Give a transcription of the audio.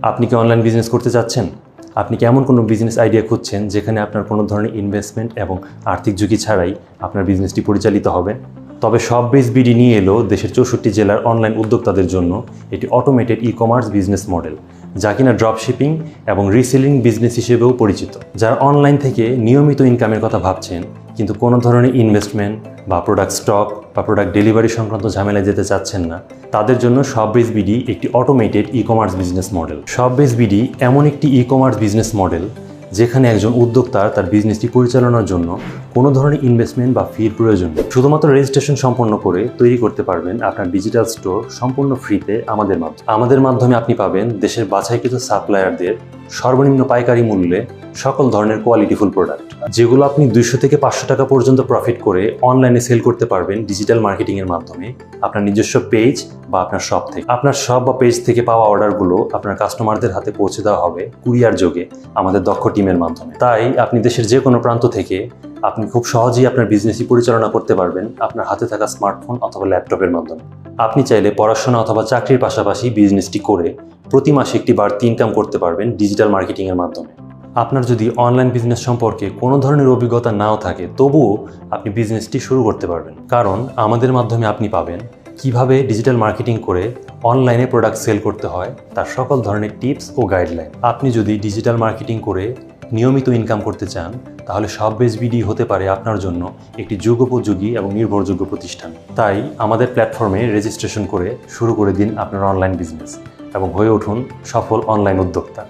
আপনি কি online business করতে চাচ্ছেন? আপনি কি এমন কোনো বিজনেস আইডিয়া খুঁজছেন যেখানে আপনার কোনো ধরনের ইনভেস্টমেন্ট এবং আর্থিক ঝুঁকি ছাড়াই আপনার বিজনেসটি পরিচালিত হবে? তবে শপবেজ বিডি নিয়ে এলো দেশের 64 জেলার অনলাইন উদ্যোক্তাদের জন্য এটি অটোমেটেড ই-কমার্স বিজনেস মডেল, যা কিনা ড্রপ শিপিং এবং রিসেলিং বিজনেস হিসেবেও পরিচিত। যারা অনলাইন থেকে নিয়মিত ইনকামের কথা ভাবছেন কিন্তু কোনো ধরনের ইনভেস্টমেন্ট বা প্রোডাক্ট স্টক বা প্রোডাক্ট ডেলিভারি সংক্রান্ত ঝামেলায় যেতে চাচ্ছেন না, তাদের জন্য শপবেজ বিডি একটি automated e-commerce business model. ShopBase BD এমন একটি ই-কমার্স বিজনেস মডেল যেখানে একজন উদ্যোক্তার তার বিজনেসটি পরিচালনার জন্য কোনো ধরনের ইনভেস্টমেন্ট বা ফির প্রয়োজন নেই। শুধুমাত্র রেজিস্ট্রেশন সম্পন্ন করে তৈরি করতে পারবেন আপনার ডিজিটাল স্টোর সম্পূর্ণ ফ্রিতে আমাদের মাধ্যমে আপনি পাবেন দেশের বাছাইকৃত সাপ্লায়ারদের সর্বনিম্ন পাইকারি মূল্যে সকল ধরনের কোয়ালিটিফুল প্রোডাক্ট, যেগুলো আপনি 200 থেকে 500 টাকা পর্যন্ত প্রফিট করে অনলাইনে সেল করতে পারবেন ডিজিটাল মার্কেটিংয়ের মাধ্যমে আপনার নিজস্ব পেজ বা আপনার শপ থেকে। আপনার শপ বা পেজ থেকে পাওয়া অর্ডারগুলো আপনার কাস্টমারদের হাতে পৌঁছে দেওয়া হবে কুরিয়ার যোগে আমাদের দক্ষ টিমের মাধ্যমে। তাই আপনি দেশের যে কোনো প্রান্ত থেকে আপনি খুব সহজেই আপনার বিজনেসই পরিচালনা করতে পারবেন আপনার হাতে থাকা স্মার্টফোন অথবা ল্যাপটপের মাধ্যমে। আপনি চাইলে পড়াশোনা অথবা চাকরির পাশাপাশি বিজনেসটি করে প্রতি মাসে একটি বাড়তি ইনকাম করতে পারবেন ডিজিটাল মার্কেটিংয়ের মাধ্যমে। আপনার যদি অনলাইন বিজনেস সম্পর্কে কোনো ধরনের অভিজ্ঞতা নাও থাকে, তবুও আপনি বিজনেসটি শুরু করতে পারবেন, কারণ আমাদের মাধ্যমে আপনি পাবেন কিভাবে ডিজিটাল মার্কেটিং করে অনলাইনে প্রোডাক্ট সেল করতে হয় তার সকল ধরনের টিপস ও গাইডলাইন। আপনি যদি ডিজিটাল মার্কেটিং করে নিয়মিত ইনকাম করতে চান, তাহলে শপবেজ বিডি হতে পারে আপনার জন্য একটি যুগোপযোগী এবং নির্ভরযোগ্য প্রতিষ্ঠান। তাই আমাদের প্ল্যাটফর্মে রেজিস্ট্রেশন করে শুরু করে দিন আপনার অনলাইন বিজনেস এবং হয়ে উঠুন সফল অনলাইন উদ্যোক্তা।